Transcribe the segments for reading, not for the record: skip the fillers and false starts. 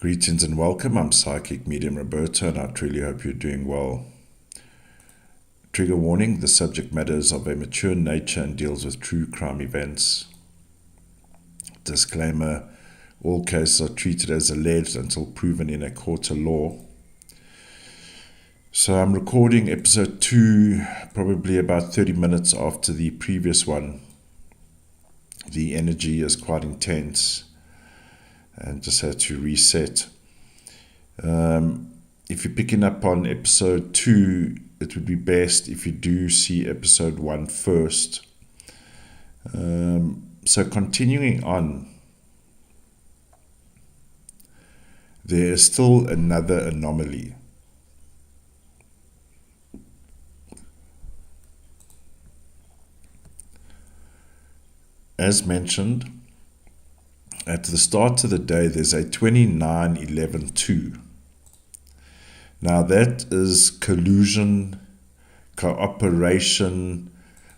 Greetings and welcome. I'm Psychic Medium Roberto, and I truly hope you're doing well. Trigger warning: the subject matter is of a mature nature and deals with true crime events. Disclaimer: all cases are treated as alleged until proven in a court of law. So I'm recording episode 2 probably about 30 minutes after the previous one. The energy is quite intense and just had to reset. If you're picking up on episode 2, it would be best if you do see episode 1 first. So continuing on, there is still another anomaly. As mentioned, at the start of the day, there's a 29-11-2. Now that is collusion, cooperation,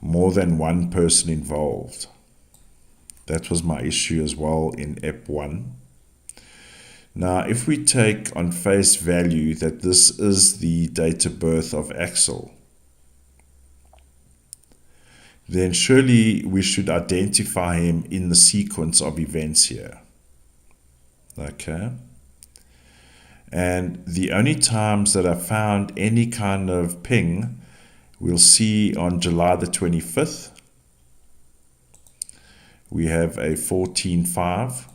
more than one person involved. That was my issue as well in EP 1. Now, if we take on face value that this is the date of birth of Axel, then surely we should identify him in the sequence of events here. Okay? And the only times that I found any kind of ping, we'll see on July the 25th. We have a 14-5,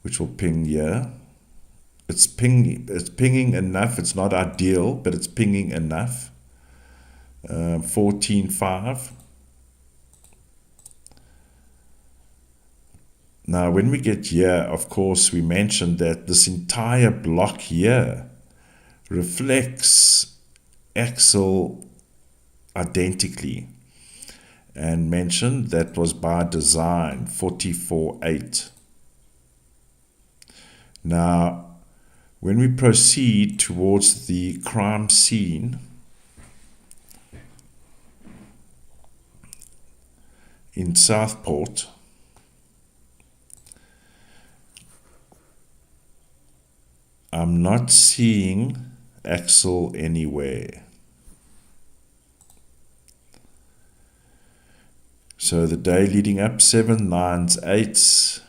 which will ping here. It's pinging enough. It's not ideal, but it's pinging enough. 14-5. Now, when we get here, of course, we mentioned that this entire block here reflects Axel identically, and mentioned that was by design, 44-8. Now, when we proceed towards the crime scene, in Southport, I'm not seeing Axel anywhere. So the day leading up, 7, 9s, 8s.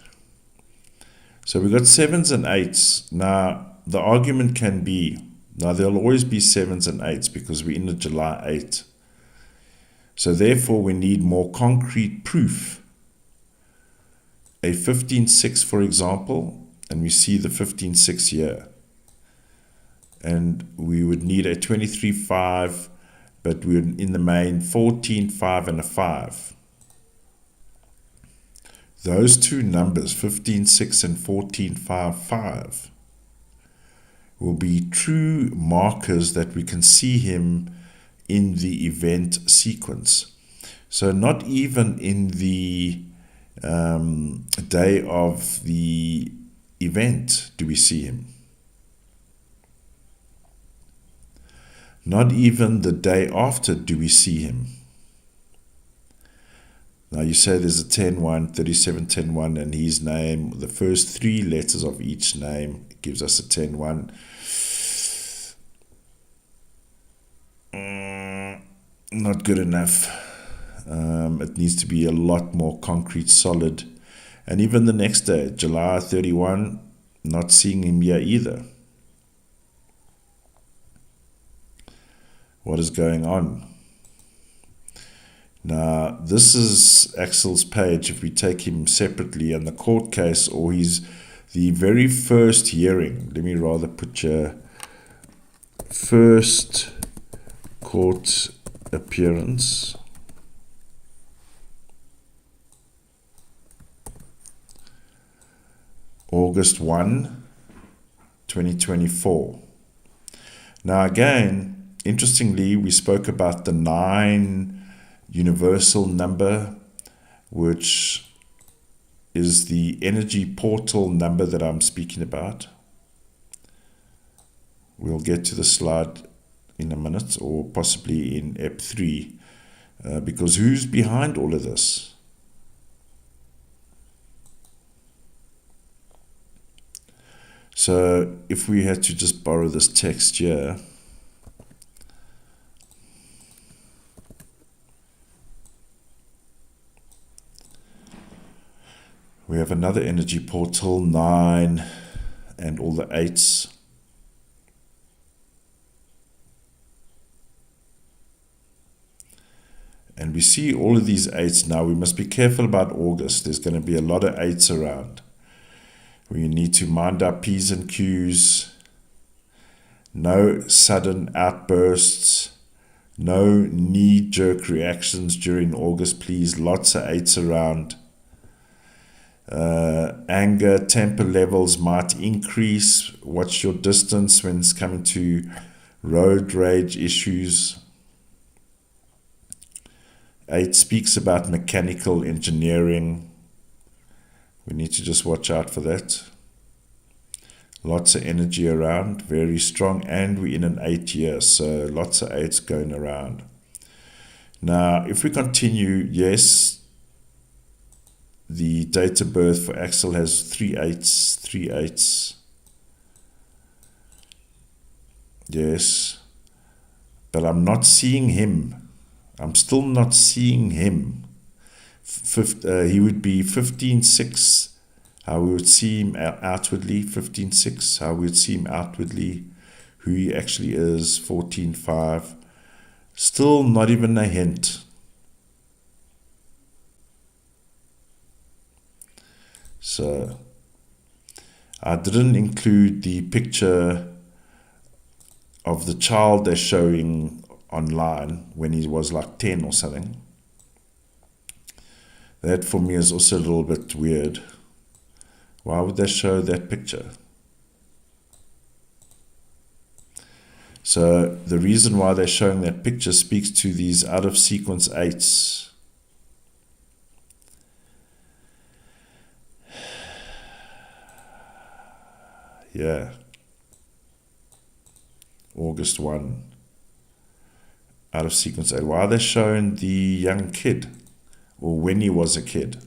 So we've got 7s and 8s. Now, the argument can be, now there'll always be 7s and 8s because we're in the July 8. So therefore, we need more concrete proof. A 15-6, for example, and we see the 15-6 here. And we would need a 23-5, but we're in the main 14-5 and a 5. Those two numbers, 15-6 and 14-5-5, will be true markers that we can see him in the event sequence. So not even in the day of the event do we see him. Not even the day after do we see him. Now you say there's a 10-1, 37-10-1, and his name, the first 3 letters of each name gives us a 10-1. Not good enough. It needs to be a lot more concrete, solid. And even the next day, July 31, not seeing him here either. What is going on? Now, this is Axel's page. If we take him separately, and the court case, or the very first hearing, let me rather put your first court appearance. August 1, 2024. Now again, interestingly, we spoke about the 9 universal number, which is the energy portal number that I'm speaking about. We'll get to the slide in a minute, or possibly in EP 3, because who's behind all of this? So if we had to just borrow this text here, we have another energy portal, 9 and all the 8s. And we see all of these 8s now. We must be careful about August. There's going to be a lot of 8s around. We need to mind our P's and Q's. No sudden outbursts. No knee-jerk reactions during August, please. Lots of 8s around. Anger, temper levels might increase. Watch your distance when it's coming to road rage issues. 8 speaks about mechanical engineering. We need to just watch out for that. Lots of energy around, very strong, and we're in an 8 year, so lots of 8s going around. Now, if we continue, yes, the date of birth for Axel has 3 8s, 3 8s. Yes, but I'm not seeing him. I'm still not seeing him. He would be 15-6, how we would see him outwardly, 15-6, how we would see him outwardly, who he actually is, 14-5. Still not even a hint. So, I didn't include the picture of the child they're showing online when he was like 10 or something. That for me is also a little bit weird. Why would they show that picture? So the reason why they're showing that picture speaks to these out of sequence 8s. Yeah. August 1. Out of sequence 8. Why are they showing the young kid? Or when he was a kid?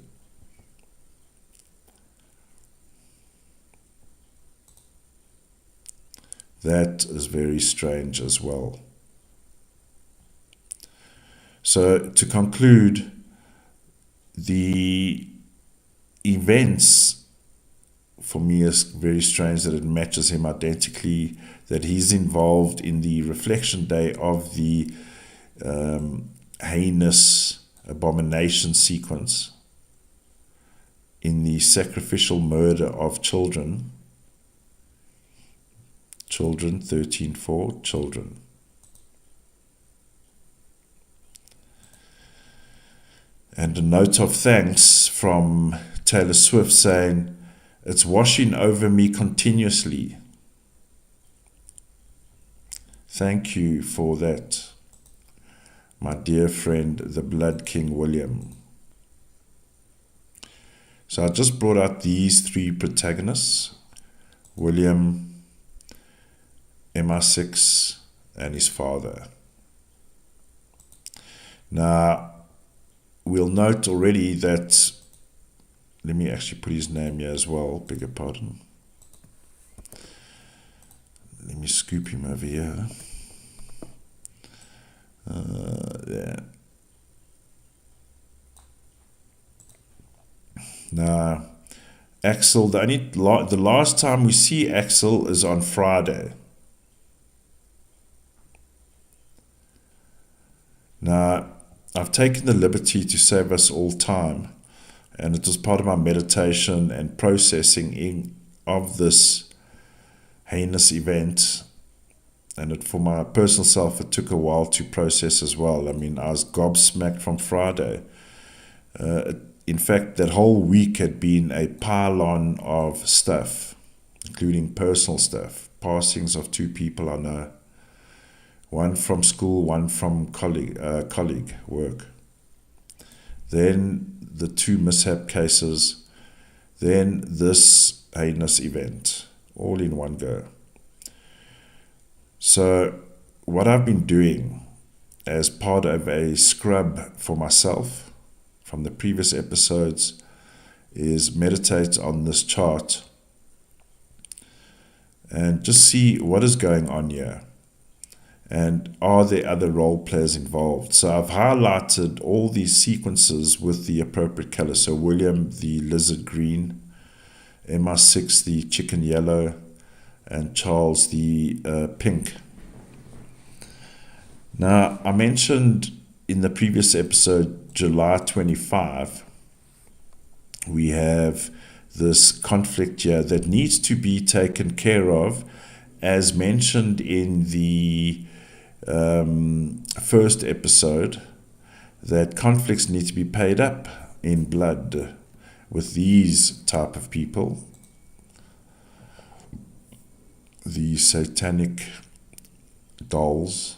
That is very strange as well. So to conclude, the events for me is very strange that it matches him identically, that he's involved in the reflection day of the heinous abomination sequence, in the sacrificial murder of children. Children, 13-4, children. And a note of thanks from Taylor Swift saying, "It's washing over me continuously." Thank you for that, my dear friend, the Blood King William. So I just brought out these 3 protagonists, William, MI6, and his father. Now, we'll note already that, let me actually put his name here as well, beg your pardon. Let me scoop him over here. Yeah. Now, Axel, the last time we see Axel is on Friday. Now, I've taken the liberty to save us all time, and it was part of my meditation and processing of this heinous event. And for my personal self, it took a while to process as well. I mean, I was gobsmacked from Friday. In fact, that whole week had been a pile-on of stuff, including personal stuff, passings of 2 people I know. One from school, one from colleague work. Then the 2 mishap cases. Then this heinous event, all in one go. So what I've been doing as part of a scrub for myself from the previous episodes is meditate on this chart and just see what is going on here. And are there other role players involved? So I've highlighted all these sequences with the appropriate color. So William, the lizard green, MI6, the chicken yellow, and Charles, the pink. Now, I mentioned in the previous episode, July 25, we have this conflict here that needs to be taken care of, as mentioned in the first episode, that conflicts need to be paid up in blood with these type of people, the satanic dolls.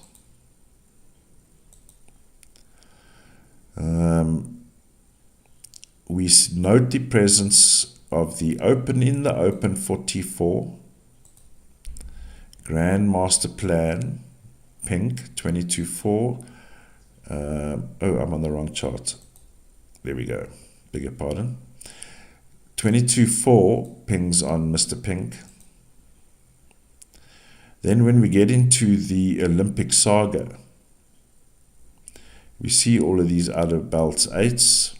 We note the presence of the in the open 44, Grand Master Plan, pink, 22-4. I'm on the wrong chart. There we go. Beg your pardon. 22-4 pings on Mr. Pink. Then when we get into the Olympic saga, we see all of these outer belts 8s.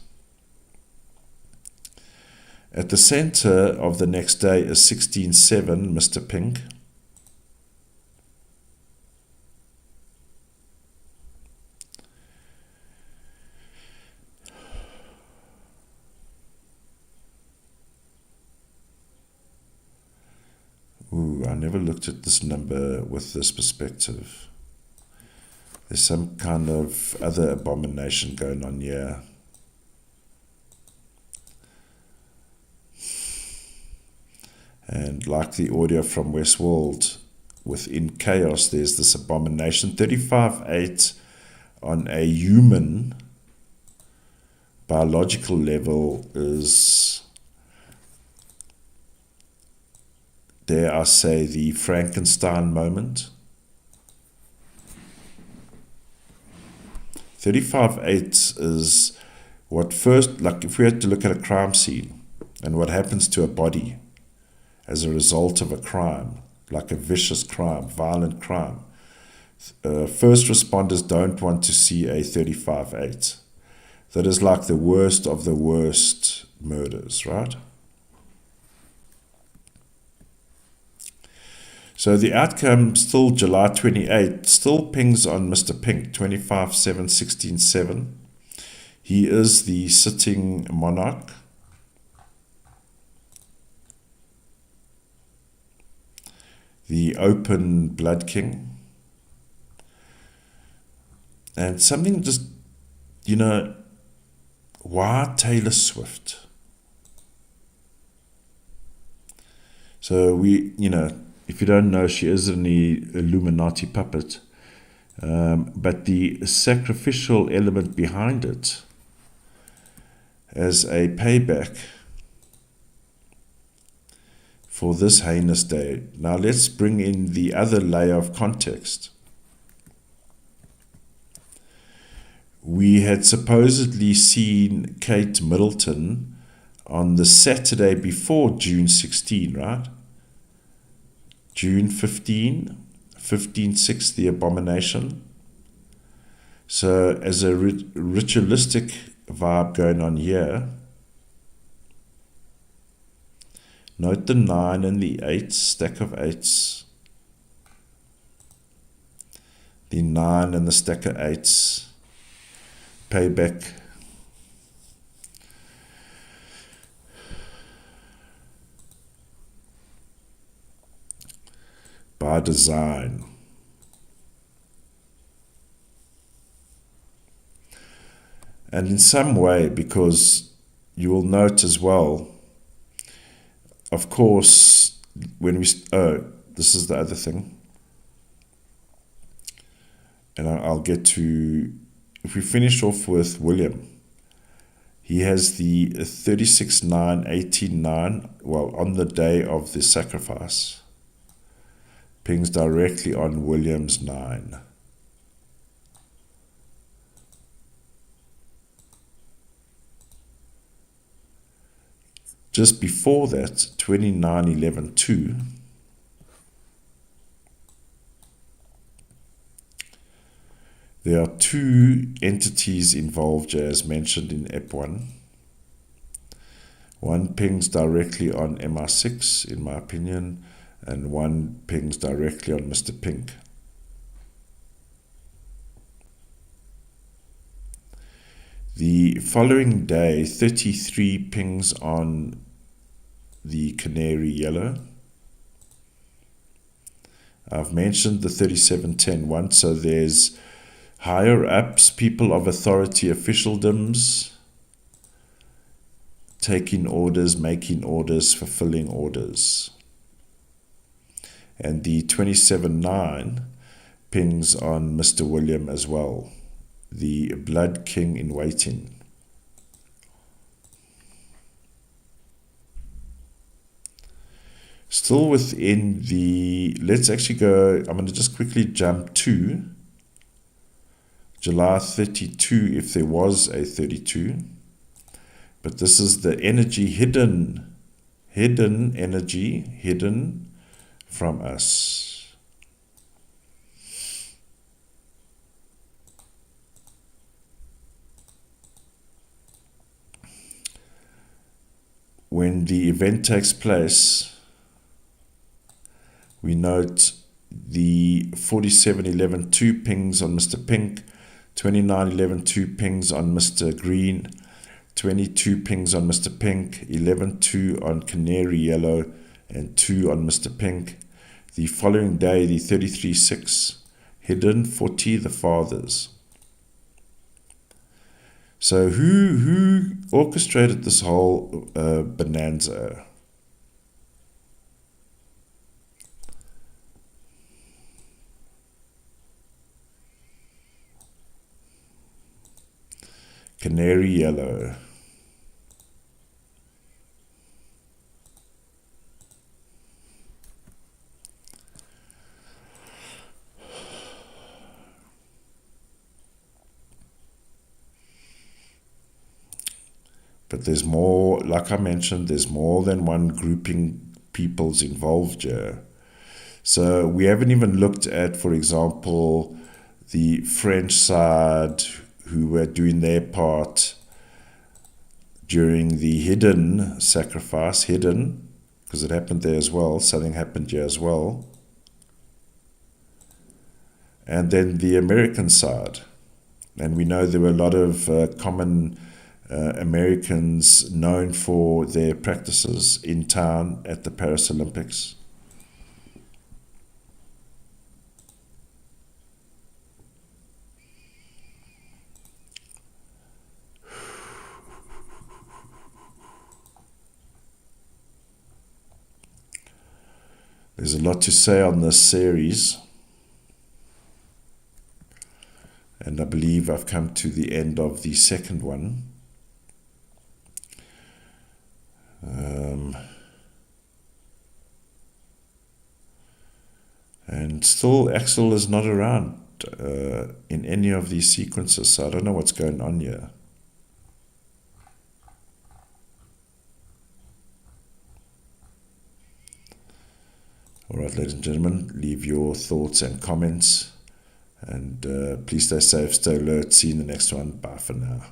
At the center of the next day is 16-7, Mr. Pink. Ooh, I never looked at this number with this perspective. There's some kind of other abomination going on here. And like the audio from Westworld, within chaos, there's this abomination. 35-8 on a human biological level is, dare I say, the Frankenstein moment. 35-8 is what first, like if we had to look at a crime scene and what happens to a body as a result of a crime, like a vicious crime, violent crime. First responders don't want to see a 35-8. That is like the worst of the worst murders, right? So the outcome, still July 28, still pings on Mr. Pink, 25-7, 16-7. He is the sitting monarch. The open blood king. And something just, why Taylor Swift? So we, if you don't know, she is an Illuminati puppet. But the sacrificial element behind it as a payback for this heinous day. Now let's bring in the other layer of context. We had supposedly seen Kate Middleton on the Saturday before June 16, right? June 15, 15-6, the abomination. So as a ritualistic vibe going on here, note the 9 and the 8, stack of 8s. The 9 and the stack of 8s. Payback. By design. And in some way, because you will note as well, of course, when we, this is the other thing, and I'll get to, if we finish off with William, he has the 36-9, 18-9, well, on the day of the sacrifice, pings directly on William's 9. Just before that, 29-11-2, There are two entities involved here, as mentioned in EP 1. One pings directly on MI6, in my opinion, and one pings directly on Mr. Pink. The following day, 33 pings on the Canary Yellow. I've mentioned the 3710 one, so there's higher ups, people of authority, officialdoms, taking orders, making orders, fulfilling orders. And the 27-9 pings on Mr. William as well, the Blood King in waiting. Still within the, let's actually go, I'm going to just quickly jump to July 32, if there was a 32. But this is the energy hidden energy, hidden from us. When the event takes place, we note the 4711 2 pings on Mr. Pink, 2911 2 pings on Mr. Green, 22 pings on Mr. Pink, 11-2 on Canary Yellow, and 2 on Mr. Pink. The following day, the 33-6, hidden 40, the fathers. So who orchestrated this whole bonanza? Canary Yellow. But there's more, like I mentioned, there's more than one grouping peoples involved here. So we haven't even looked at, for example, the French side who were doing their part during the hidden sacrifice, hidden, because it happened there as well, something happened here as well. And then the American side. And we know there were a lot of common Americans known for their practices in town at the Paris Olympics. There's a lot to say on this series, and I believe I've come to the end of the second one. And still Axel is not around in any of these sequences, so I don't know what's going on here. Alright, ladies and gentlemen, leave your thoughts and comments, and please stay safe, stay alert. See you in the next one. Bye for now.